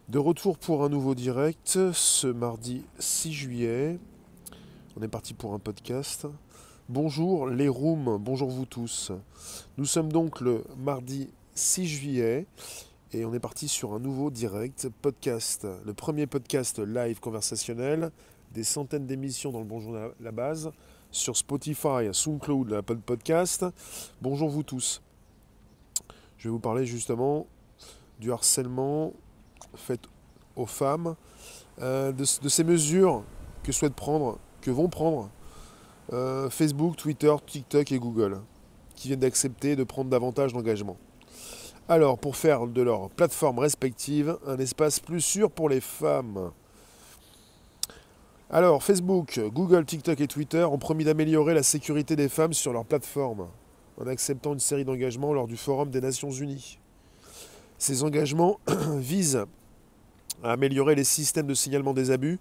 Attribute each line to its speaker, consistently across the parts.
Speaker 1: De retour pour un nouveau direct ce mardi 6 juillet. On est parti pour un podcast. Bonjour les rooms, bonjour vous tous. Nous sommes donc le mardi 6 juillet et on est parti sur un nouveau direct podcast. Le premier podcast live conversationnel, des centaines d'émissions dans le Bonjour la base, sur Spotify, SoundCloud, l'Apple Podcast. Bonjour vous tous. Je vais vous parler justement du harcèlement fait aux femmes, de ces mesures que vont prendre Facebook, Twitter, TikTok et Google, qui viennent d'accepter de prendre davantage d'engagement. Alors, pour faire de leurs plateformes respectives un espace plus sûr pour les femmes. Alors, Facebook, Google, TikTok et Twitter ont promis d'améliorer la sécurité des femmes sur leurs plateformes, en acceptant une série d'engagements lors du Forum des Nations Unies. Ces engagements visent à améliorer les systèmes de signalement des abus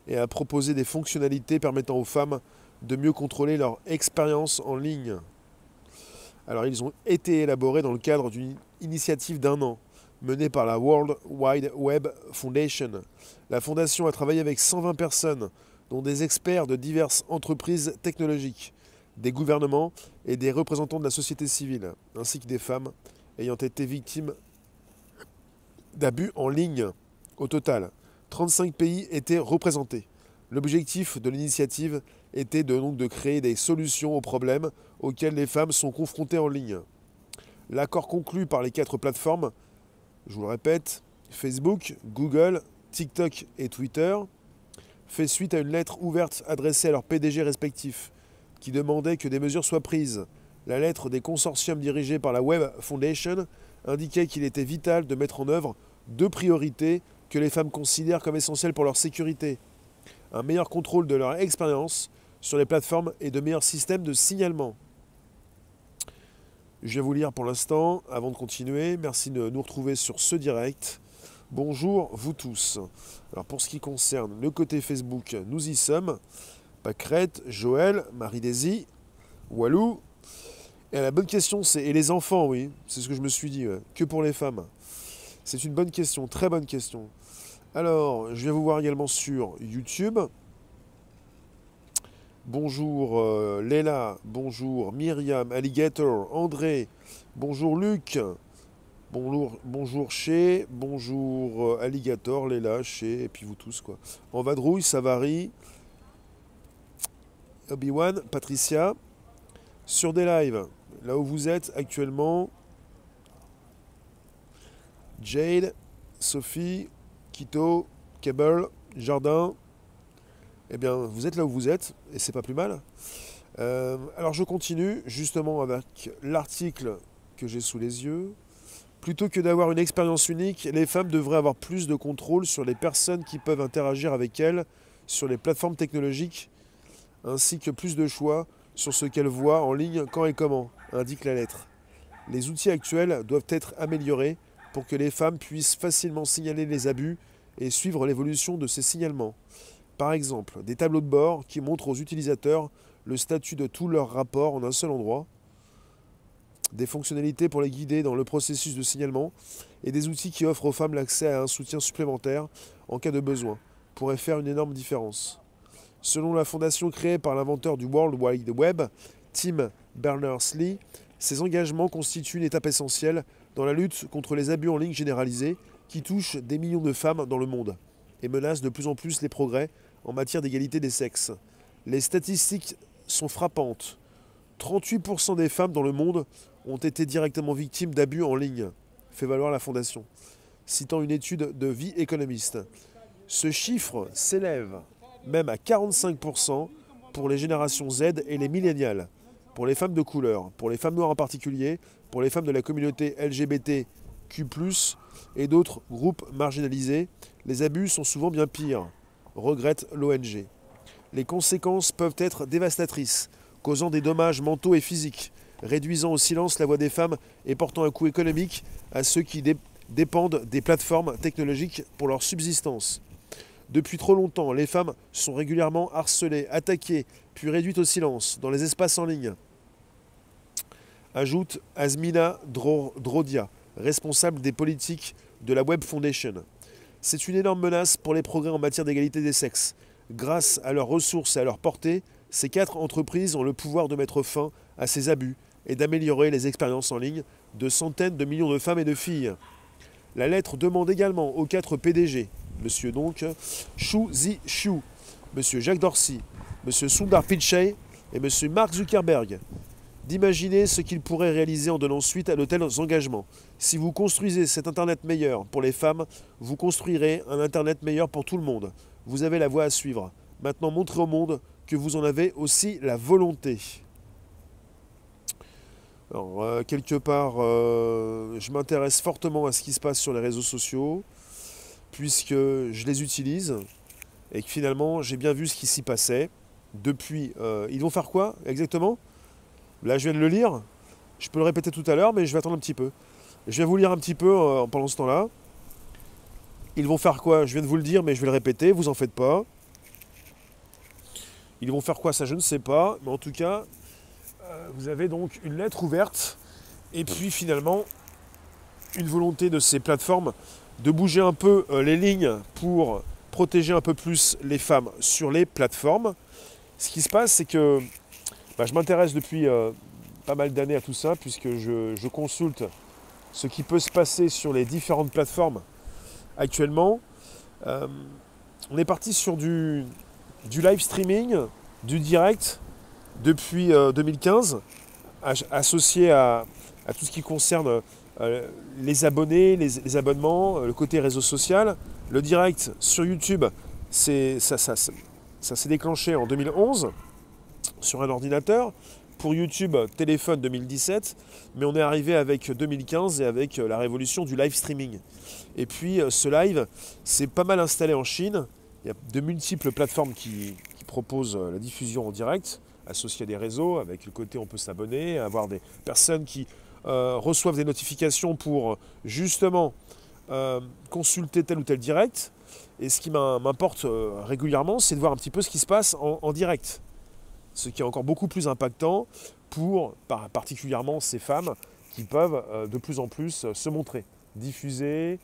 Speaker 1: et à proposer des fonctionnalités permettant aux femmes de mieux contrôler leur expérience en ligne. Alors ils ont été élaborés dans le cadre d'une initiative d'1 an menée par la World Wide Web Foundation. La fondation a travaillé avec 120 personnes, dont des experts de diverses entreprises technologiques, des gouvernements et des représentants de la société civile, ainsi que des femmes ayant été victimes d'abus en ligne. Au total, 35 pays étaient représentés. L'objectif de l'initiative était donc de créer des solutions aux problèmes auxquels les femmes sont confrontées en ligne. L'accord conclu par les 4 plateformes, je vous le répète, Facebook, Google, TikTok et Twitter, fait suite à une lettre ouverte adressée à leurs PDG respectifs, qui demandait que des mesures soient prises. La lettre des consortiums dirigés par la Web Foundation indiquait qu'il était vital de mettre en œuvre 2 priorités que les femmes considèrent comme essentielles pour leur sécurité. Un meilleur contrôle de leur expérience sur les plateformes et de meilleurs systèmes de signalement. Je vais vous lire pour l'instant, avant de continuer. Merci de nous retrouver sur ce direct. Bonjour vous tous. Alors pour ce qui concerne le côté Facebook, nous y sommes. Pâquerette, Joël, Marie-Daisy, Walou. Et la bonne question c'est, et les enfants, oui, c'est ce que je me suis dit, que pour les femmes. C'est une bonne question, très bonne question. Alors, je viens vous voir également sur YouTube. Bonjour Léla, bonjour Myriam, Alligator, André, bonjour Luc, bonjour Chez, bonjour Alligator, Léla, Chez, et puis vous tous quoi. En vadrouille, Savary, Obi-Wan, Patricia, sur des lives, là où vous êtes actuellement, Jade, Sophie, Quito, Cable, Jardin, eh bien, vous êtes là où vous êtes, et c'est pas plus mal. Alors je continue, justement avec l'article que j'ai sous les yeux. Plutôt que d'avoir une expérience unique, les femmes devraient avoir plus de contrôle sur les personnes qui peuvent interagir avec elles sur les plateformes technologiques, ainsi que plus de choix sur ce qu'elles voient en ligne, quand et comment, indique la lettre. Les outils actuels doivent être améliorés pour que les femmes puissent facilement signaler les abus et suivre l'évolution de ces signalements. Par exemple, des tableaux de bord qui montrent aux utilisateurs le statut de tous leurs rapports en un seul endroit, des fonctionnalités pour les guider dans le processus de signalement et des outils qui offrent aux femmes l'accès à un soutien supplémentaire en cas de besoin, pourraient faire une énorme différence. Selon la fondation créée par l'inventeur du World Wide Web, Tim Berners-Lee, ces engagements constituent une étape essentielle dans la lutte contre les abus en ligne généralisés qui touchent des millions de femmes dans le monde et menacent de plus en plus les progrès en matière d'égalité des sexes. Les statistiques sont frappantes. 38% des femmes dans le monde ont été directement victimes d'abus en ligne, fait valoir la fondation, citant une étude de The Economist. Ce chiffre s'élève même à 45% pour les générations Z et les millénials, pour les femmes de couleur, pour les femmes noires en particulier, pour les femmes de la communauté LGBTQ+, et d'autres groupes marginalisés. Les abus sont souvent bien pires, regrette l'ONG. Les conséquences peuvent être dévastatrices, causant des dommages mentaux et physiques, réduisant au silence la voix des femmes et portant un coût économique à ceux qui dépendent des plateformes technologiques pour leur subsistance. Depuis trop longtemps, les femmes sont régulièrement harcelées, attaquées, puis réduites au silence dans les espaces en ligne, ajoute Azmina Drodia, responsable des politiques de la Web Foundation. C'est une énorme menace pour les progrès en matière d'égalité des sexes. Grâce à leurs ressources et à leur portée, ces 4 entreprises ont le pouvoir de mettre fin à ces abus et d'améliorer les expériences en ligne de centaines de millions de femmes et de filles. La lettre demande également aux 4 PDG, Monsieur donc Xu Zhiqiu, Monsieur Jacques Dorsey, Monsieur Sundar Pichai et Monsieur Mark Zuckerberg, d'imaginer ce qu'ils pourraient réaliser en donnant suite à de tels engagements. Si vous construisez cet Internet meilleur pour les femmes, vous construirez un Internet meilleur pour tout le monde. Vous avez la voie à suivre. Maintenant, montrez au monde que vous en avez aussi la volonté. Alors, quelque part, je m'intéresse fortement à ce qui se passe sur les réseaux sociaux, puisque je les utilise, et que finalement, j'ai bien vu ce qui s'y passait. Depuis, ils vont faire quoi exactement? Là, je viens de le lire. Je peux le répéter tout à l'heure, mais je vais attendre un petit peu. Je vais vous lire un petit peu pendant ce temps-là. Ils vont faire quoi? Je viens de vous le dire, mais je vais le répéter, vous en faites pas. Ils vont faire quoi? Ça, je ne sais pas. Mais en tout cas, vous avez donc une lettre ouverte. Et puis finalement, une volonté de ces plateformes de bouger un peu les lignes pour protéger un peu plus les femmes sur les plateformes. Ce qui se passe, c'est que je m'intéresse depuis pas mal d'années à tout ça, puisque je consulte ce qui peut se passer sur les différentes plateformes actuellement. On est parti sur du live streaming, du direct, depuis 2015, associé à tout ce qui concerne les abonnés, les abonnements, le côté réseau social. Le direct sur YouTube, ça s'est déclenché en 2011 sur un ordinateur. Pour YouTube, téléphone 2017, mais on est arrivé avec 2015 et avec la révolution du live streaming. Et puis ce live, c'est pas mal installé en Chine. Il y a de multiples plateformes qui proposent la diffusion en direct, associée à des réseaux, avec le côté on peut s'abonner, avoir des personnes qui reçoivent des notifications pour justement consulter tel ou tel direct. Et ce qui m'importe régulièrement, c'est de voir un petit peu ce qui se passe en direct. Ce qui est encore beaucoup plus impactant pour particulièrement ces femmes qui peuvent de plus en plus se montrer, diffuser,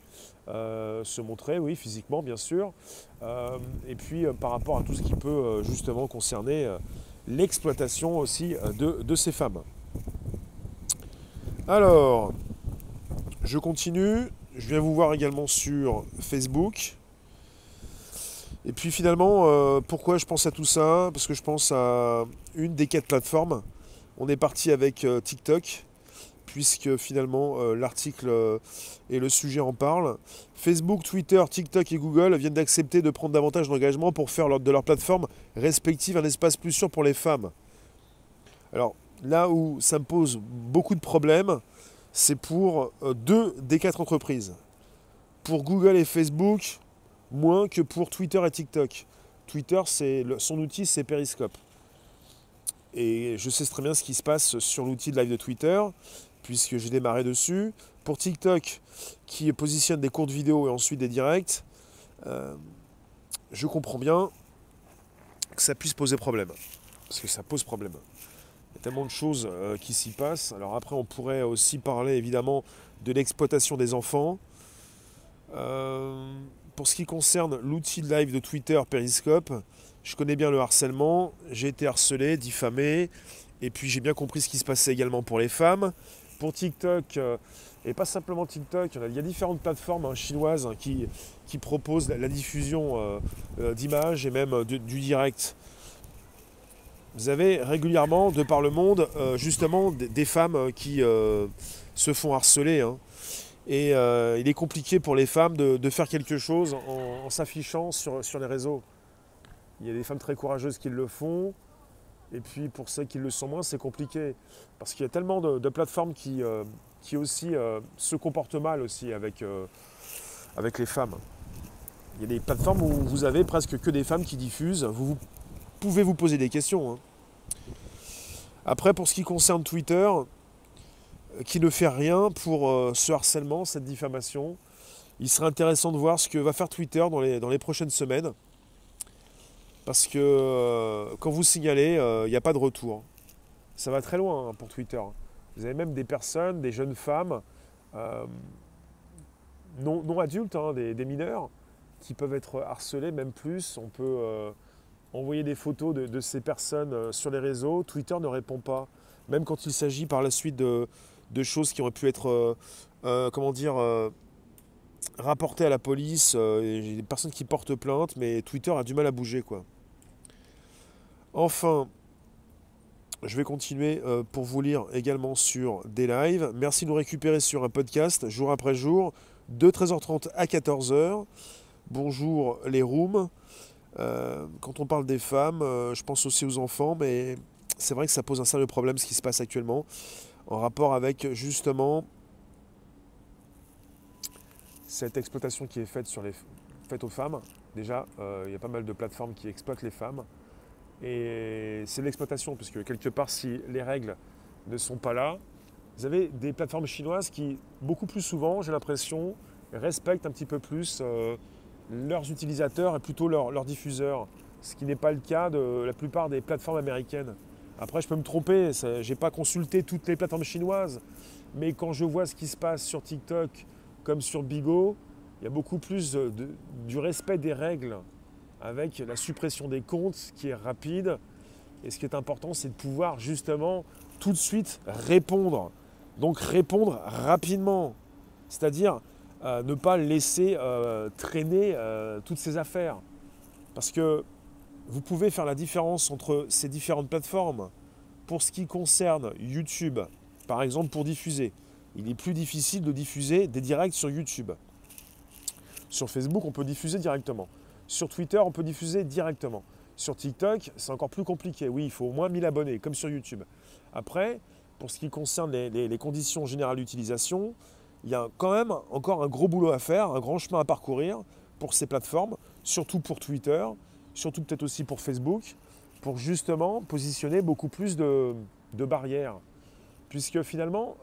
Speaker 1: se montrer, oui, physiquement bien sûr, et puis par rapport à tout ce qui peut justement concerner l'exploitation aussi de ces femmes. Alors, je continue, je viens vous voir également sur Facebook. Et puis finalement, pourquoi je pense à tout ça? Parce que je pense à une des 4 plateformes. On est parti avec TikTok, puisque finalement l'article et le sujet en parlent. Facebook, Twitter, TikTok et Google viennent d'accepter de prendre davantage d'engagement pour faire de leur plateforme respective un espace plus sûr pour les femmes. Alors là où ça me pose beaucoup de problèmes, c'est pour 2 des 4 entreprises. Pour Google et Facebook, moins que pour Twitter et TikTok. Twitter, son outil, c'est Periscope. Et je sais très bien ce qui se passe sur l'outil de live de Twitter, puisque j'ai démarré dessus. Pour TikTok, qui positionne des courtes vidéos et ensuite des directs, je comprends bien que ça puisse poser problème. Parce que ça pose problème. Il y a tellement de choses qui s'y passent. Alors après, on pourrait aussi parler évidemment de l'exploitation des enfants. Pour ce qui concerne l'outil de live de Twitter, Periscope, je connais bien le harcèlement, j'ai été harcelé, diffamé, et puis j'ai bien compris ce qui se passait également pour les femmes. Pour TikTok, et pas simplement TikTok, il y a différentes plateformes chinoises qui proposent la diffusion d'images et même du direct. Vous avez régulièrement, de par le monde, justement des femmes qui se font harceler. Et il est compliqué pour les femmes de faire quelque chose en s'affichant sur les réseaux. Il y a des femmes très courageuses qui le font. Et puis pour celles qui le sont moins, c'est compliqué. Parce qu'il y a tellement de plateformes qui aussi se comportent mal aussi avec les femmes. Il y a des plateformes où vous avez presque que des femmes qui diffusent. Vous pouvez vous poser des questions. Après, pour ce qui concerne Twitter, qui ne fait rien pour ce harcèlement, cette diffamation. Il serait intéressant de voir ce que va faire Twitter dans les prochaines semaines. Parce que quand vous signalez, il n'y a pas de retour. Ça va très loin pour Twitter. Vous avez même des personnes, des jeunes femmes, non adultes, des mineurs, qui peuvent être harcelés, même plus. On peut envoyer des photos de ces personnes sur les réseaux. Twitter ne répond pas. Même quand il s'agit par la suite de choses qui auraient pu être, comment dire, rapportées à la police. J'ai des personnes qui portent plainte, mais Twitter a du mal à bouger, quoi. Enfin, je vais continuer pour vous lire également sur des lives. Merci de nous récupérer sur un podcast, jour après jour, de 13h30 à 14h. Bonjour les rooms. Quand on parle des femmes, je pense aussi aux enfants, mais c'est vrai que ça pose un sérieux problème ce qui se passe actuellement, en rapport avec justement cette exploitation qui est faite aux femmes. Déjà, il y a pas mal de plateformes qui exploitent les femmes. Et c'est de l'exploitation, puisque quelque part, si les règles ne sont pas là, vous avez des plateformes chinoises qui, beaucoup plus souvent, j'ai l'impression, respectent un petit peu plus leurs utilisateurs et plutôt leurs diffuseurs, ce qui n'est pas le cas de la plupart des plateformes américaines. Après, je peux me tromper, je n'ai pas consulté toutes les plateformes chinoises, mais quand je vois ce qui se passe sur TikTok comme sur Bigo, il y a beaucoup plus du respect des règles, avec la suppression des comptes qui est rapide. Et ce qui est important, c'est de pouvoir justement tout de suite répondre. Donc répondre rapidement. C'est-à-dire ne pas laisser traîner toutes ces affaires. Parce que vous pouvez faire la différence entre ces différentes plateformes. Pour ce qui concerne YouTube, par exemple pour diffuser, il est plus difficile de diffuser des directs sur YouTube. Sur Facebook, on peut diffuser directement. Sur Twitter, on peut diffuser directement. Sur TikTok, c'est encore plus compliqué. Oui, il faut au moins 1000 abonnés, comme sur YouTube. Après, pour ce qui concerne les conditions générales d'utilisation, il y a quand même encore un gros boulot à faire, un grand chemin à parcourir pour ces plateformes, surtout pour Twitter, surtout peut-être aussi pour Facebook, pour justement positionner beaucoup plus de barrières. Puisque finalement,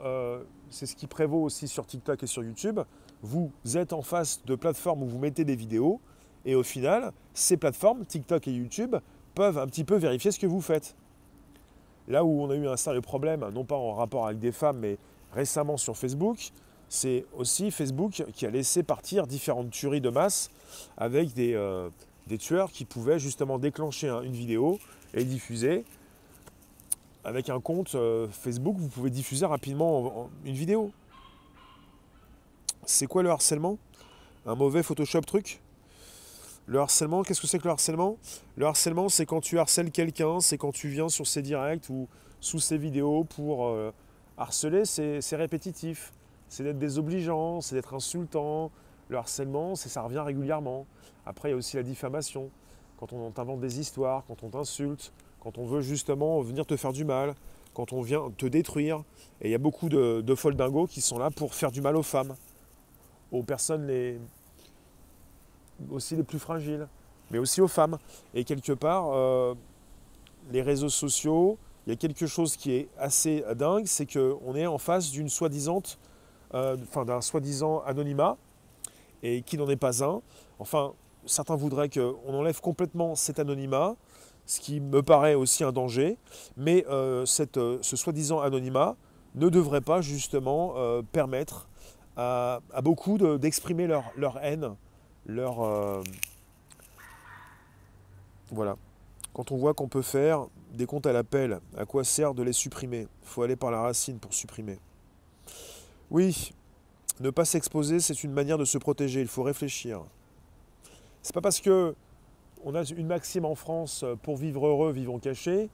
Speaker 1: c'est ce qui prévaut aussi sur TikTok et sur YouTube. Vous êtes en face de plateformes où vous mettez des vidéos, et au final, ces plateformes, TikTok et YouTube, peuvent un petit peu vérifier ce que vous faites. Là où on a eu un sérieux problème, non pas en rapport avec des femmes, mais récemment sur Facebook, c'est aussi Facebook qui a laissé partir différentes tueries de masse avec des tueurs qui pouvaient justement déclencher une vidéo et diffuser. Avec un compte Facebook, vous pouvez diffuser rapidement une vidéo. C'est quoi le harcèlement? Un mauvais Photoshop truc? Le harcèlement, qu'est-ce que c'est que le harcèlement? Le harcèlement, c'est quand tu harcèles quelqu'un, c'est quand tu viens sur ses directs ou sous ses vidéos pour harceler, c'est répétitif. C'est d'être désobligeant, c'est d'être insultant. Le harcèlement, ça revient régulièrement. Après, il y a aussi la diffamation. Quand on t'invente des histoires, quand on t'insulte, quand on veut justement venir te faire du mal, quand on vient te détruire. Et il y a beaucoup de foldingos qui sont là pour faire du mal aux femmes, aux personnes aussi les plus fragiles, mais aussi aux femmes. Et quelque part, les réseaux sociaux, il y a quelque chose qui est assez dingue, c'est qu'on est en face d'un soi-disant anonymat, et qui n'en est pas un. Enfin, certains voudraient qu'on enlève complètement cet anonymat, ce qui me paraît aussi un danger, mais ce soi-disant anonymat ne devrait pas justement permettre à beaucoup d'exprimer leur haine, voilà. Quand on voit qu'on peut faire des comptes à l'appel, à quoi sert de les supprimer? Il faut aller par la racine pour supprimer. Oui, ne pas s'exposer, c'est une manière de se protéger, il faut réfléchir. C'est pas parce que on a une maxime en France, pour vivre heureux, vivons cachés,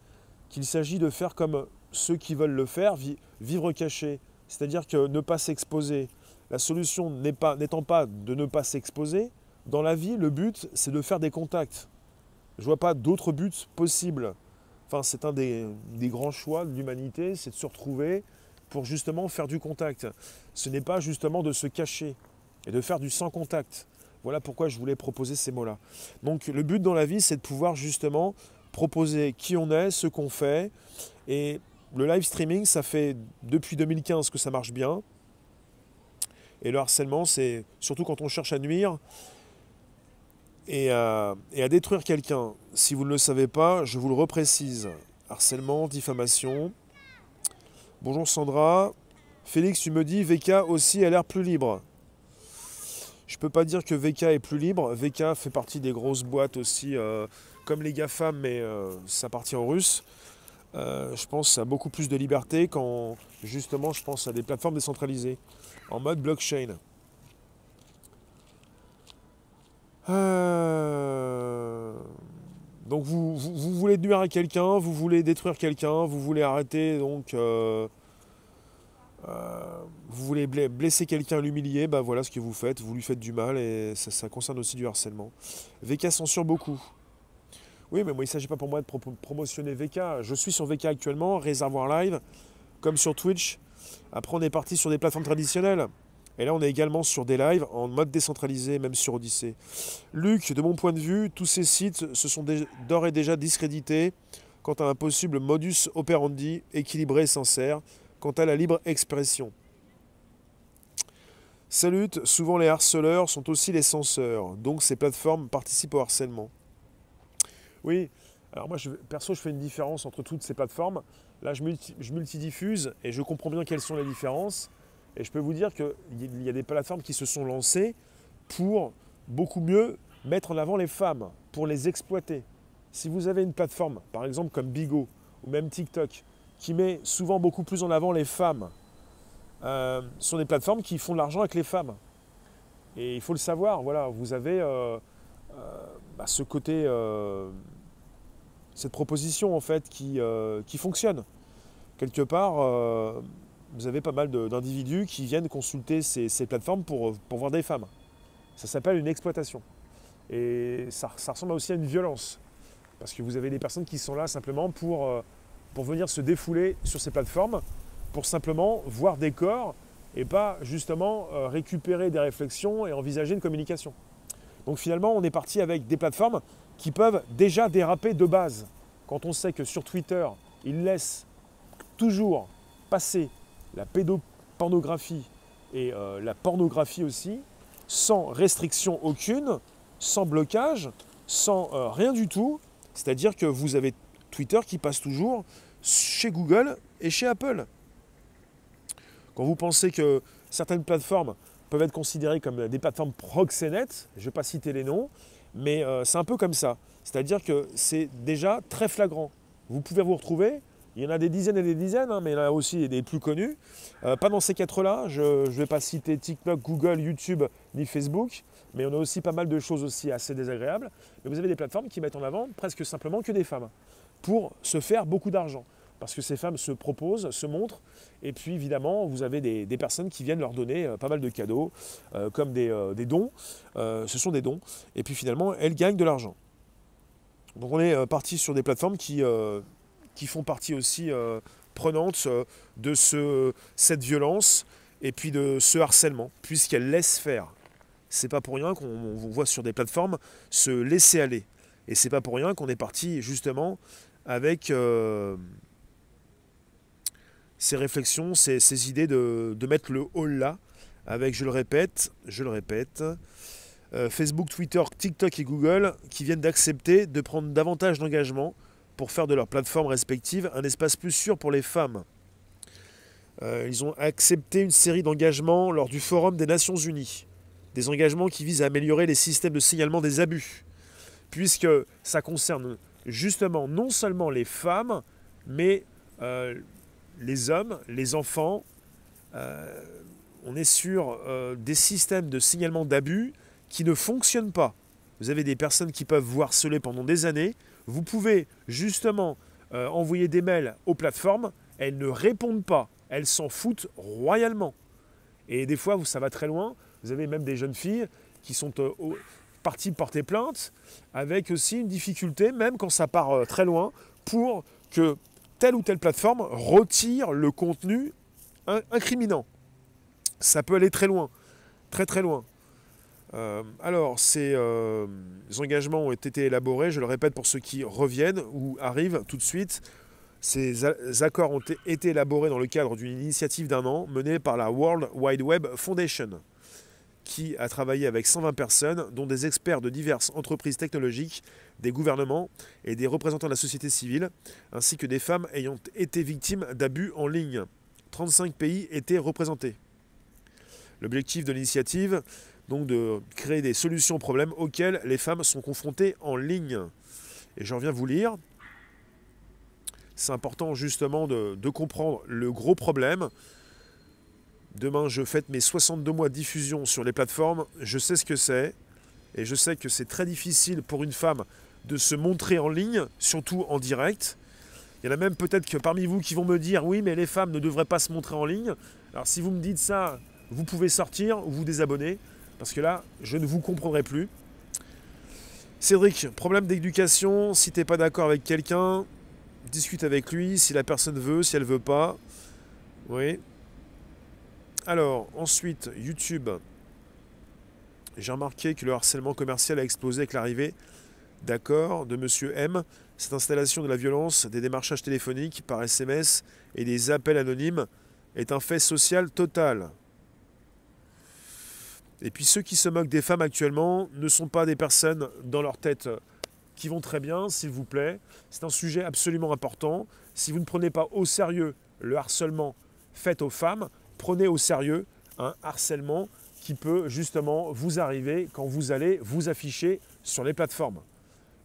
Speaker 1: qu'il s'agit de faire comme ceux qui veulent le faire, vivre caché. C'est-à-dire que ne pas s'exposer. La solution n'étant pas de ne pas s'exposer, dans la vie, le but, c'est de faire des contacts. Je ne vois pas d'autres buts possibles. Enfin, c'est un des grands choix de l'humanité, c'est de se retrouver pour justement faire du contact. Ce n'est pas justement de se cacher et de faire du sans contact. Voilà pourquoi je voulais proposer ces mots-là. Donc le but dans la vie, c'est de pouvoir justement proposer qui on est, ce qu'on fait. Et le live streaming, ça fait depuis 2015 que ça marche bien. Et le harcèlement, c'est surtout quand on cherche à nuire et à détruire quelqu'un. Si vous ne le savez pas, je vous le reprécise. Harcèlement, diffamation. Bonjour Sandra. Félix, tu me dis, VK aussi a l'air plus libre. Je peux pas dire que VK est plus libre. VK fait partie des grosses boîtes aussi, comme les GAFAM, mais ça appartient aux Russes. Je pense à beaucoup plus de liberté quand, justement, je pense à des plateformes décentralisées, en mode blockchain. Donc vous voulez nuire à quelqu'un, vous voulez détruire quelqu'un, vous voulez arrêter, donc vous voulez blesser quelqu'un, l'humilier, bah voilà ce que vous faites, vous lui faites du mal et ça concerne aussi du harcèlement. VK censure beaucoup. Oui, mais moi il ne s'agit pas pour moi de promotionner VK. Je suis sur VK actuellement, Réservoir Live, comme sur Twitch. Après on est parti sur des plateformes traditionnelles. Et là on est également sur des lives en mode décentralisé, même sur Odyssée. Luc, de mon point de vue, tous ces sites se sont d'ores et déjà discrédités quant à un possible modus operandi équilibré et sincère, quant à la libre expression. Salut, souvent les harceleurs sont aussi les censeurs, donc ces plateformes participent au harcèlement. Oui, alors moi perso je fais une différence entre toutes ces plateformes. Là je multidiffuse et je comprends bien quelles sont les différences. Et je peux vous dire qu'il y a des plateformes qui se sont lancées pour beaucoup mieux mettre en avant les femmes, pour les exploiter. Si vous avez une plateforme, par exemple comme Bigo ou même TikTok, qui met souvent beaucoup plus en avant les femmes, ce sont des plateformes qui font de l'argent avec les femmes. Et il faut le savoir, voilà, vous avez ce côté, cette proposition en fait qui fonctionne. Quelque part, vous avez pas mal d'individus qui viennent consulter ces plateformes pour voir des femmes. Ça s'appelle une exploitation. Et ça ressemble aussi à une violence. Parce que vous avez des personnes qui sont là simplement pour venir se défouler sur ces plateformes, pour simplement voir des corps et pas justement récupérer des réflexions et envisager une communication. Donc finalement, on est parti avec des plateformes qui peuvent déjà déraper de base. Quand on sait que sur Twitter, ils laissent toujours passer la pédopornographie et la pornographie aussi, sans restriction aucune, sans blocage, sans rien du tout. C'est-à-dire que vous avez Twitter qui passe toujours chez Google et chez Apple. Quand vous pensez que certaines plateformes peuvent être considérées comme des plateformes proxénètes, je ne vais pas citer les noms, mais c'est un peu comme ça. C'est-à-dire que c'est déjà très flagrant. Vous pouvez vous retrouver. Il y en a des dizaines et des dizaines, hein, mais il y en a aussi des plus connus. Pas dans ces quatre-là, je ne vais pas citer TikTok, Google, YouTube ni Facebook, mais on a aussi pas mal de choses aussi assez désagréables. Mais vous avez des plateformes qui mettent en avant presque simplement que des femmes, pour se faire beaucoup d'argent. Parce que ces femmes se proposent, se montrent, et puis évidemment, vous avez des personnes qui viennent leur donner pas mal de cadeaux, comme des dons. Ce sont des dons, et puis finalement, elles gagnent de l'argent. Donc on est parti sur des plateformes qui font partie aussi prenante de cette violence et puis de ce harcèlement, puisqu'elles laissent faire. C'est pas pour rien qu'on voit sur des plateformes se laisser aller. Et c'est pas pour rien qu'on est parti justement avec ces réflexions, ces idées de mettre le haut là, avec, je le répète, Facebook, Twitter, TikTok et Google qui viennent d'accepter de prendre davantage d'engagement pour faire de leurs plateformes respectives un espace plus sûr pour les femmes. Ils ont accepté une série d'engagements lors du Forum des Nations Unies. Des engagements qui visent à améliorer les systèmes de signalement des abus. Puisque ça concerne justement non seulement les femmes, mais les hommes, les enfants. On est sur des systèmes de signalement d'abus qui ne fonctionnent pas. Vous avez des personnes qui peuvent vous harceler pendant des années. Vous pouvez justement envoyer des mails aux plateformes. Elles ne répondent pas. Elles s'en foutent royalement. Et des fois, ça va très loin. Vous avez même des jeunes filles qui sont parties porter plainte avec aussi une difficulté, même quand ça part très loin, pour que telle ou telle plateforme retire le contenu incriminant. Ça peut aller très loin, très très loin. Alors, ces engagements ont été élaborés, je le répète pour ceux qui reviennent ou arrivent tout de suite. Ces accords ont été élaborés dans le cadre d'une initiative d'1 an menée par la World Wide Web Foundation, qui a travaillé avec 120 personnes, dont des experts de diverses entreprises technologiques, des gouvernements et des représentants de la société civile, ainsi que des femmes ayant été victimes d'abus en ligne. 35 pays étaient représentés. L'objectif de l'initiative, donc de créer des solutions aux problèmes auxquels les femmes sont confrontées en ligne. Et j'en viens vous lire. C'est important justement de comprendre le gros problème. Demain, je fête mes 62 mois de diffusion sur les plateformes. Je sais ce que c'est. Et je sais que c'est très difficile pour une femme de se montrer en ligne, surtout en direct. Il y en a même peut-être que parmi vous qui vont me dire « Oui, mais les femmes ne devraient pas se montrer en ligne ». Alors si vous me dites ça, vous pouvez sortir ou vous désabonner. Parce que là, je ne vous comprendrai plus. Cédric, problème d'éducation. Si tu n'es pas d'accord avec quelqu'un, discute avec lui. Si la personne veut, si elle ne veut pas. Oui. Alors, ensuite, YouTube. J'ai remarqué que le harcèlement commercial a explosé avec l'arrivée, d'accord, de Monsieur M. Cette installation de la violence, des démarchages téléphoniques par SMS et des appels anonymes est un fait social total. Et puis ceux qui se moquent des femmes actuellement ne sont pas des personnes dans leur tête qui vont très bien, s'il vous plaît. C'est un sujet absolument important. Si vous ne prenez pas au sérieux le harcèlement fait aux femmes, prenez au sérieux un harcèlement qui peut justement vous arriver quand vous allez vous afficher sur les plateformes.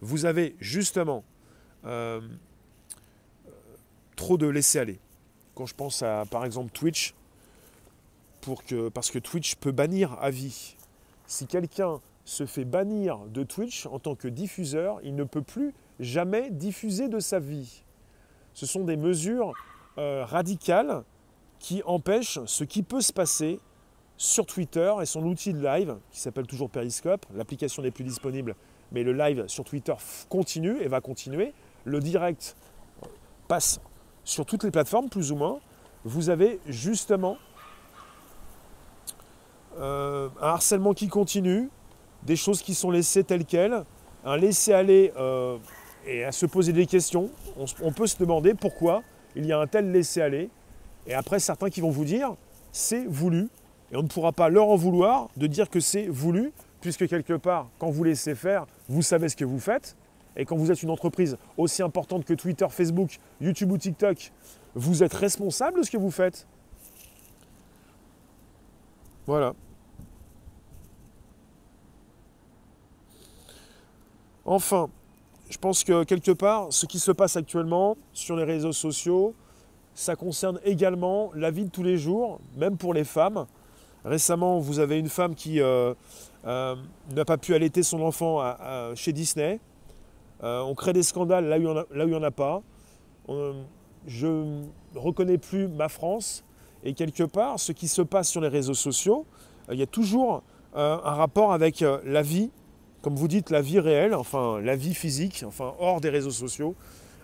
Speaker 1: Vous avez justement trop de laisser-aller. Quand je pense à, par exemple, Twitch, parce que Twitch peut bannir à vie. Si quelqu'un se fait bannir de Twitch en tant que diffuseur, il ne peut plus jamais diffuser de sa vie. Ce sont des mesures radicales qui empêchent ce qui peut se passer sur Twitter et son outil de live, qui s'appelle toujours Periscope. L'application n'est plus disponible, mais le live sur Twitter continue et va continuer. Le direct passe sur toutes les plateformes, plus ou moins. Vous avez justement un harcèlement qui continue, des choses qui sont laissées telles quelles, un laisser-aller et à se poser des questions. On peut se demander pourquoi il y a un tel laisser-aller. Et après, certains qui vont vous dire « c'est voulu ». Et on ne pourra pas leur en vouloir de dire que c'est voulu, puisque quelque part, quand vous laissez faire, vous savez ce que vous faites. Et quand vous êtes une entreprise aussi importante que Twitter, Facebook, YouTube ou TikTok, vous êtes responsable de ce que vous faites. Voilà. Enfin, je pense que quelque part, ce qui se passe actuellement sur les réseaux sociaux, ça concerne également la vie de tous les jours, même pour les femmes. Récemment, vous avez une femme qui n'a pas pu allaiter son enfant chez Disney. On crée des scandales là où il n'y en a pas. Je ne reconnais plus ma France. Et quelque part, ce qui se passe sur les réseaux sociaux, il y a toujours un rapport avec la vie, comme vous dites, la vie réelle, enfin la vie physique, enfin hors des réseaux sociaux.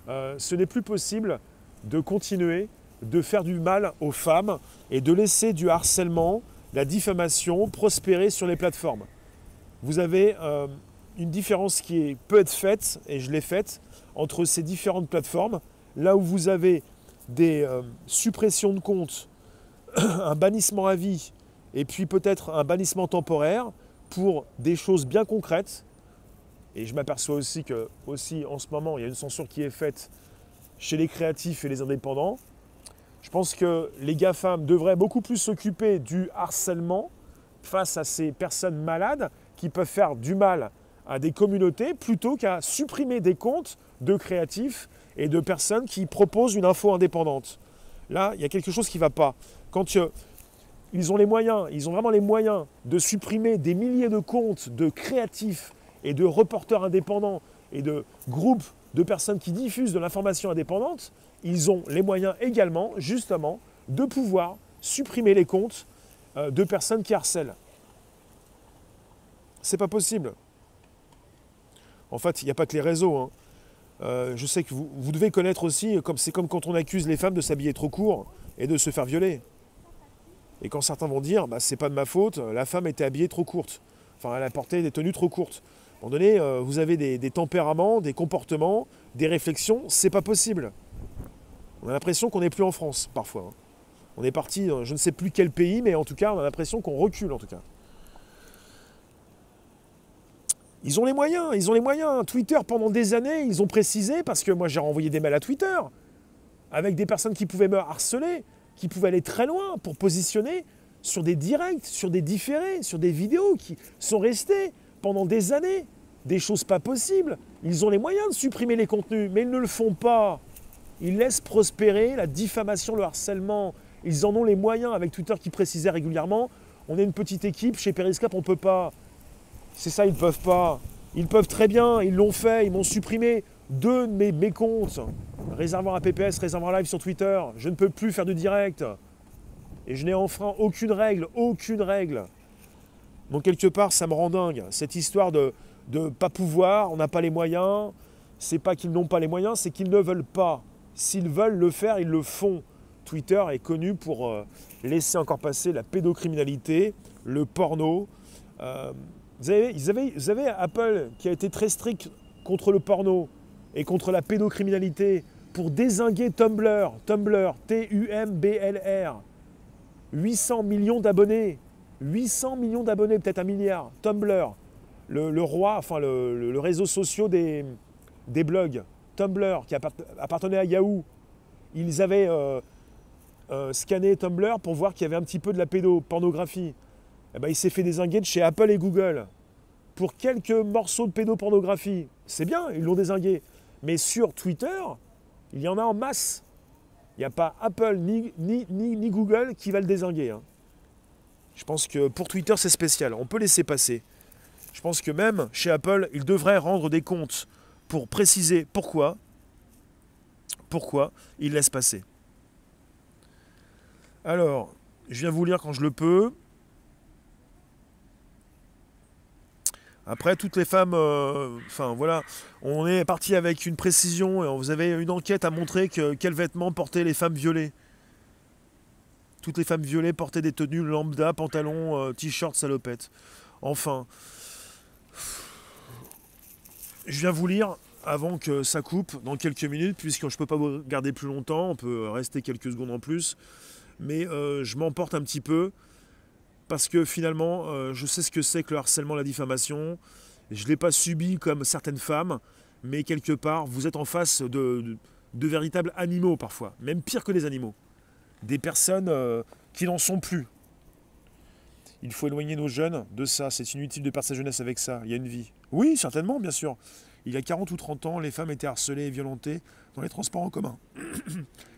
Speaker 1: Ce n'est plus possible de continuer de faire du mal aux femmes et de laisser du harcèlement, la diffamation prospérer sur les plateformes. Vous avez une différence qui peut être faite, et je l'ai faite, entre ces différentes plateformes, là où vous avez des suppressions de comptes, un bannissement à vie, et puis peut-être un bannissement temporaire pour des choses bien concrètes. Et je m'aperçois aussi que, en ce moment, il y a une censure qui est faite chez les créatifs et les indépendants. Je pense que les GAFAM devraient beaucoup plus s'occuper du harcèlement face à ces personnes malades qui peuvent faire du mal à des communautés plutôt qu'à supprimer des comptes de créatifs et de personnes qui proposent une info indépendante. Là, il y a quelque chose qui ne va pas. Quand ils ont les moyens, ils ont vraiment les moyens de supprimer des milliers de comptes de créatifs et de reporters indépendants et de groupes de personnes qui diffusent de l'information indépendante, ils ont les moyens également, justement, de pouvoir supprimer les comptes de personnes qui harcèlent. C'est pas possible. En fait, il n'y a pas que les réseaux. Hein. Je sais que vous devez connaître aussi, c'est comme quand on accuse les femmes de s'habiller trop court et de se faire violer. Et quand certains vont dire, bah, c'est pas de ma faute, la femme était habillée trop courte. Enfin, elle a porté des tenues trop courtes. À un moment donné, vous avez des tempéraments, des comportements, des réflexions, c'est pas possible. On a l'impression qu'on n'est plus en France, parfois. Hein. On est parti dans je ne sais plus quel pays, mais en tout cas, on a l'impression qu'on recule, en tout cas. Ils ont les moyens, ils ont les moyens. Twitter, pendant des années, ils ont précisé, parce que moi, j'ai renvoyé des mails à Twitter, avec des personnes qui pouvaient me harceler, qui pouvaient aller très loin pour positionner
Speaker 2: sur des directs, sur des différés, sur des vidéos qui sont restées pendant des années. Des choses pas possibles. Ils ont les moyens de supprimer les contenus, mais ils ne le font pas. Ils laissent prospérer la diffamation, le harcèlement. Ils en ont les moyens, avec Twitter qui précisait régulièrement, on est une petite équipe, chez Periscope on ne peut pas. C'est ça, ils ne peuvent pas. Ils peuvent très bien, ils l'ont fait, ils m'ont supprimé 2 de mes comptes. Réservoir à PPS, réservoir live sur Twitter. Je ne peux plus faire de direct. Et je n'ai enfreint aucune règle, aucune règle. Donc quelque part, ça me rend dingue. Cette histoire de pas pouvoir, on n'a pas les moyens. C'est pas qu'ils n'ont pas les moyens, c'est qu'ils ne veulent pas. S'ils veulent le faire, ils le font. Twitter est connu pour laisser encore passer la pédocriminalité, le porno. Vous avez Apple qui a été très strict contre le porno et contre la pédocriminalité pour dézinguer Tumblr, T-U-M-B-L-R. 800 millions d'abonnés. 800 millions d'abonnés, peut-être 1 milliard. Tumblr, le roi, enfin le réseau social des blogs. Tumblr, qui appartenait à Yahoo. Ils avaient scanné Tumblr pour voir qu'il y avait un petit peu de la pédopornographie. Eh ben, il s'est fait dézinguer de chez Apple et Google. Pour quelques morceaux de pédopornographie. C'est bien, ils l'ont dézingué. Mais sur Twitter, il y en a en masse. Il n'y a pas Apple ni Google qui va le dézinguer. Hein. Je pense que pour Twitter, c'est spécial. On peut laisser passer. Je pense que même chez Apple, ils devraient rendre des comptes pour préciser pourquoi ils laissent passer. Alors, je viens vous lire quand je le peux. Après, toutes les femmes, enfin voilà, on est parti avec une précision et vous avez une enquête à montrer quels vêtements portaient les femmes violées. Toutes les femmes violées portaient des tenues lambda, pantalons, t-shirts, salopettes. Enfin, je viens vous lire avant que ça coupe dans quelques minutes, puisque je ne peux pas vous garder plus longtemps, on peut rester quelques secondes en plus. Mais je m'emporte un petit peu. Parce que finalement, je sais ce que c'est que le harcèlement, la diffamation. Je ne l'ai pas subi comme certaines femmes, mais quelque part, vous êtes en face de véritables animaux parfois, même pire que des animaux. Des personnes qui n'en sont plus. Il faut éloigner nos jeunes de ça, c'est inutile de perdre sa jeunesse avec ça, il y a une vie. Oui, certainement, bien sûr. Il y a 40 ou 30 ans, les femmes étaient harcelées et violentées dans les transports en commun.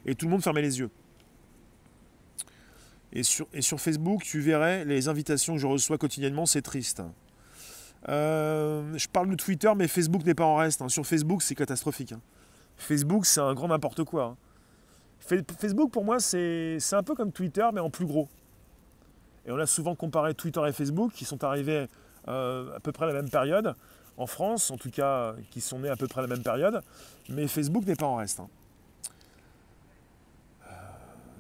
Speaker 2: Et tout le monde fermait les yeux. Et sur Facebook, tu verrais les invitations que je reçois quotidiennement, c'est triste. Je parle de Twitter, mais Facebook n'est pas en reste. Hein. Sur Facebook, c'est catastrophique. Hein. Facebook, c'est un grand n'importe quoi. Hein. Facebook, pour moi, c'est un peu comme Twitter, mais en plus gros. Et on a souvent comparé Twitter et Facebook, qui sont arrivés à peu près à la même période, en France, en tout cas, qui sont nés à peu près à la même période. Mais Facebook n'est pas en reste. Hein.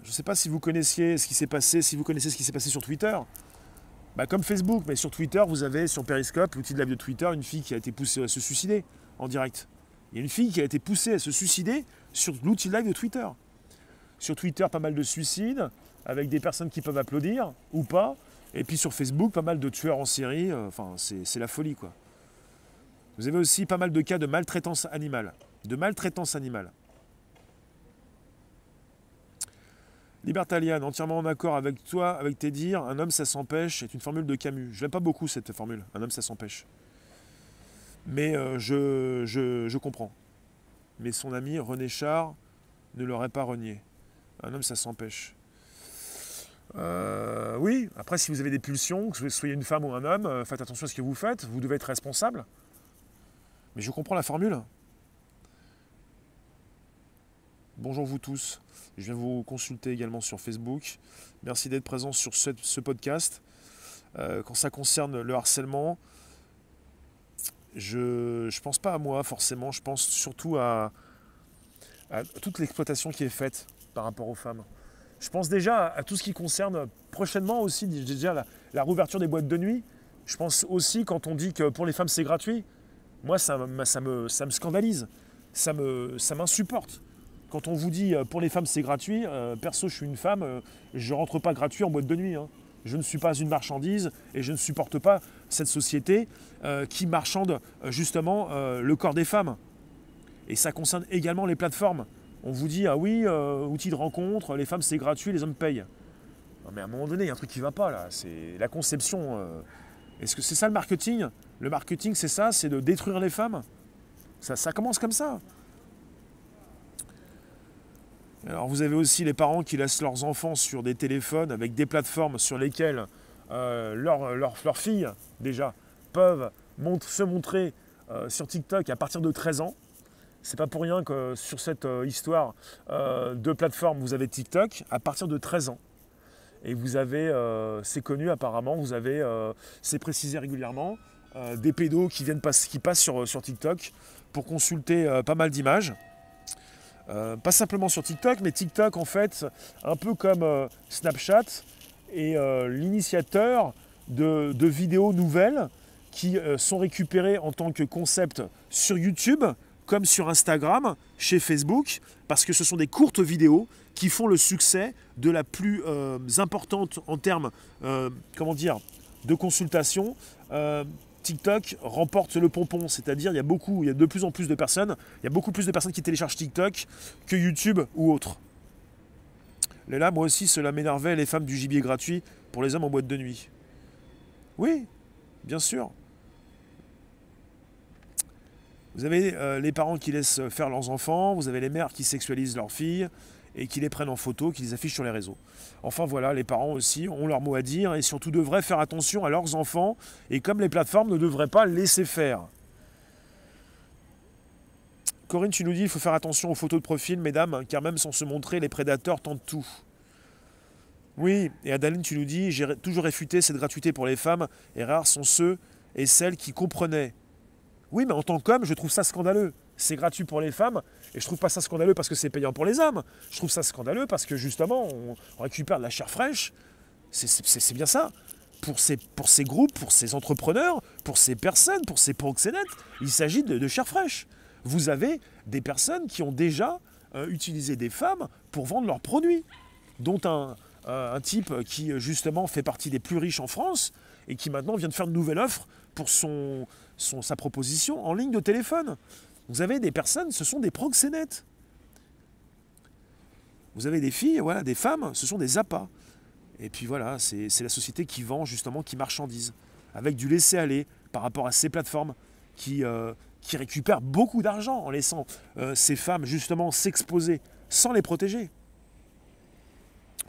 Speaker 2: Je ne sais pas si vous connaissiez ce qui s'est passé, si vous connaissez ce qui s'est passé sur Twitter. Bah, comme Facebook, mais sur Twitter, vous avez sur Periscope, l'outil de live de Twitter, une fille qui a été poussée à se suicider en direct. Il y a une fille qui a été poussée à se suicider sur l'outil de live de Twitter. Sur Twitter, pas mal de suicides, avec des personnes qui peuvent applaudir ou pas. Et puis sur Facebook, pas mal de tueurs en série. Enfin, c'est la folie, quoi. Vous avez aussi pas mal de cas de maltraitance animale. De maltraitance animale. Libertalian, entièrement en accord avec toi, avec tes dires, un homme ça s'empêche, est une formule de Camus. Je n'aime pas beaucoup cette formule, un homme ça s'empêche. Mais je comprends. Mais son ami René Char ne l'aurait pas renié. Un homme ça s'empêche. Oui, après si vous avez des pulsions, que vous soyez une femme ou un homme, faites attention à ce que vous faites, vous devez être responsable. Mais je comprends la formule. Bonjour vous tous, je viens vous consulter également sur Facebook. Merci d'être présent sur ce podcast. Quand ça concerne le harcèlement, je ne pense pas à moi forcément, je pense surtout à toute l'exploitation qui est faite par rapport aux femmes. Je pense déjà à tout ce qui concerne prochainement aussi, déjà la réouverture des boîtes de nuit. Je pense aussi quand on dit que pour les femmes c'est gratuit, moi ça me scandalise, ça m'insupporte. Quand on vous dit pour les femmes c'est gratuit, perso je suis une femme, je ne rentre pas gratuit en boîte de nuit. Hein. Je ne suis pas une marchandise et je ne supporte pas cette société qui marchande justement le corps des femmes. Et ça concerne également les plateformes. On vous dit, ah oui, outils de rencontre, les femmes c'est gratuit, les hommes payent. Non, mais à un moment donné, il y a un truc qui ne va pas là. C'est la conception. Est-ce que c'est ça le marketing? Le marketing, c'est ça, c'est de détruire les femmes. Ça commence comme ça. Alors vous avez aussi les parents qui laissent leurs enfants sur des téléphones avec des plateformes sur lesquelles leurs filles, déjà, peuvent se montrer sur TikTok à partir de 13 ans. C'est pas pour rien que sur cette histoire de plateforme, vous avez TikTok à partir de 13 ans. Et vous avez, c'est connu apparemment, vous avez, c'est précisé régulièrement, des pédos qui passent sur TikTok pour consulter pas mal d'images. Pas simplement sur TikTok, mais TikTok en fait, un peu comme Snapchat, est l'initiateur de vidéos nouvelles qui sont récupérées en tant que concept sur YouTube, comme sur Instagram, chez Facebook, parce que ce sont des courtes vidéos qui font le succès de la plus importante en termes de consultation. TikTok remporte le pompon, c'est-à-dire il y a de plus en plus de personnes, il y a beaucoup plus de personnes qui téléchargent TikTok que YouTube ou autre. Et là, moi aussi, cela m'énervait, les femmes du gibier gratuit pour les hommes en boîte de nuit. Oui, bien sûr. Vous avez les parents qui laissent faire leurs enfants, vous avez les mères qui sexualisent leurs filles et qui les prennent en photo, qui les affichent sur les réseaux. Enfin voilà, les parents aussi ont leur mot à dire et surtout devraient faire attention à leurs enfants et comme les plateformes ne devraient pas laisser faire. Corinne, tu nous dis qu'il faut faire attention aux photos de profil, mesdames, car même sans se montrer, les prédateurs tentent tout. Oui, et Adaline, tu nous dis, j'ai toujours réfuté cette gratuité pour les femmes et rares sont ceux et celles qui comprenaient. Oui, mais en tant qu'homme, je trouve ça scandaleux. C'est gratuit pour les femmes, et je trouve pas ça scandaleux parce que c'est payant pour les hommes. Je trouve ça scandaleux parce que justement, on récupère de la chair fraîche. C'est bien ça. Pour ces groupes, pour ces entrepreneurs, pour ces personnes, pour ces proxénètes, il s'agit de chair fraîche. Vous avez des personnes qui ont déjà utilisé des femmes pour vendre leurs produits, dont un type qui justement fait partie des plus riches en France et qui maintenant vient de faire de nouvelles offres pour sa proposition en ligne de téléphone. Vous avez des personnes, ce sont des proxénètes. Vous avez des filles, voilà, des femmes, ce sont des appâts. Et puis voilà, c'est la société qui vend justement, qui marchandise, avec du laisser-aller par rapport à ces plateformes qui récupèrent beaucoup d'argent en laissant ces femmes justement s'exposer sans les protéger.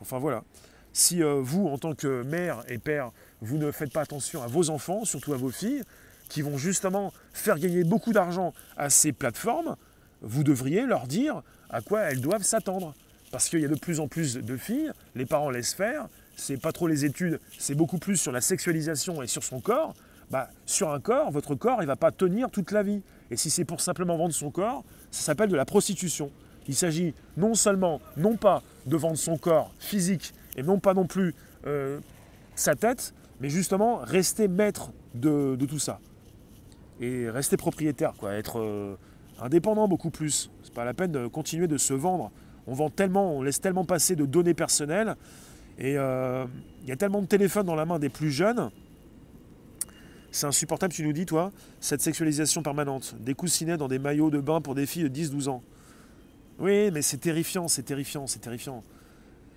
Speaker 2: Enfin voilà. Si vous, en tant que mère et père, vous ne faites pas attention à vos enfants, surtout à vos filles, qui vont justement faire gagner beaucoup d'argent à ces plateformes, vous devriez leur dire à quoi elles doivent s'attendre. Parce qu'il y a de plus en plus de filles, les parents laissent faire, c'est pas trop les études, c'est beaucoup plus sur la sexualisation et sur son corps. Sur un corps, votre corps, il ne va pas tenir toute la vie. Et si c'est pour simplement vendre son corps, ça s'appelle de la prostitution. Il s'agit non seulement, non pas de vendre son corps physique, et non pas non plus sa tête, mais justement rester maître de tout ça. Et rester propriétaire, quoi, être indépendant beaucoup plus. C'est pas la peine de continuer de se vendre. On vend tellement, on laisse tellement passer de données personnelles, et il y a tellement de téléphones dans la main des plus jeunes. C'est insupportable, tu nous dis, toi, cette sexualisation permanente. Des coussinets dans des maillots de bain pour des filles de 10-12 ans. Oui, mais c'est terrifiant, c'est terrifiant, c'est terrifiant.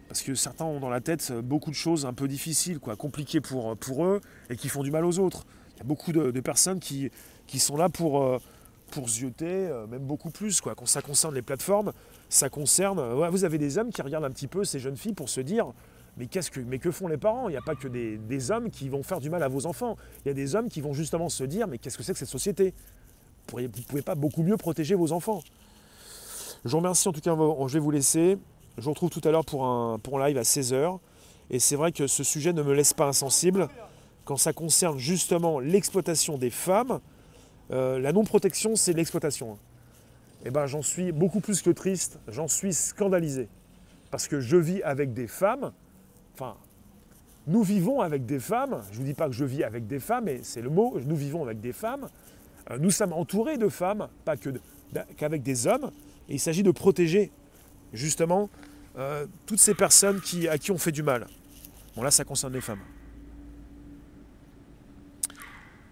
Speaker 2: Parce que certains ont dans la tête beaucoup de choses un peu difficiles, quoi, compliquées pour eux et qui font du mal aux autres. Il y a beaucoup de personnes qui sont là pour zioter, même beaucoup plus, quoi. Quand ça concerne les plateformes, ça concerne... vous avez des hommes qui regardent un petit peu ces jeunes filles pour se dire mais que font les parents? Il n'y a pas que des hommes qui vont faire du mal à vos enfants. Il y a des hommes qui vont justement se dire mais qu'est-ce que c'est que cette société? Vous ne pouvez pas beaucoup mieux protéger vos enfants. Je vous remercie en tout cas, je vais vous laisser. Je vous retrouve tout à l'heure pour un live à 16h. Et c'est vrai que ce sujet ne me laisse pas insensible. Quand ça concerne justement l'exploitation des femmes, la non-protection, c'est l'exploitation. Et ben, j'en suis beaucoup plus que triste, j'en suis scandalisé. Parce que je vis avec des femmes, enfin, nous vivons avec des femmes, je ne vous dis pas que je vis avec des femmes, mais c'est le mot, nous vivons avec des femmes, nous sommes entourés de femmes, pas qu'avec des hommes, et il s'agit de protéger justement toutes ces personnes à qui on fait du mal. Bon là, ça concerne les femmes.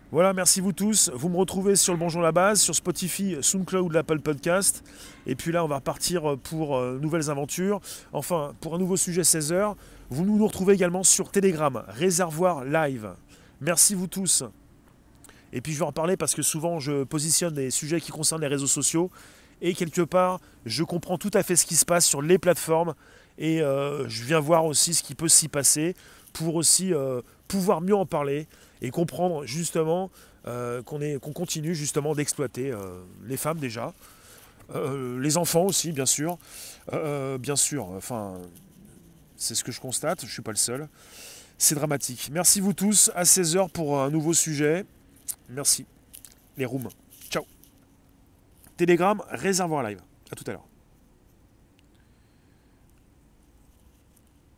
Speaker 2: Voilà, merci vous tous. Vous me retrouvez sur le Bonjour la Base, sur Spotify, SoundCloud, l'Apple Podcast. Et puis là, on va repartir pour nouvelles aventures. Enfin, pour un nouveau sujet 16h. Vous nous retrouvez également sur Telegram, Réservoir Live. Merci vous tous. Et puis je vais en parler parce que souvent je positionne des sujets qui concernent les réseaux sociaux et quelque part je comprends tout à fait ce qui se passe sur les plateformes et je viens voir aussi ce qui peut s'y passer pour aussi pouvoir mieux en parler et comprendre justement qu'on continue justement d'exploiter les femmes déjà, les enfants aussi bien sûr, enfin c'est ce que je constate, je ne suis pas le seul. C'est dramatique. Merci vous tous, à 16h pour un nouveau sujet. Merci. Les rooms. Ciao. Telegram, Réservoir Live. À tout à l'heure.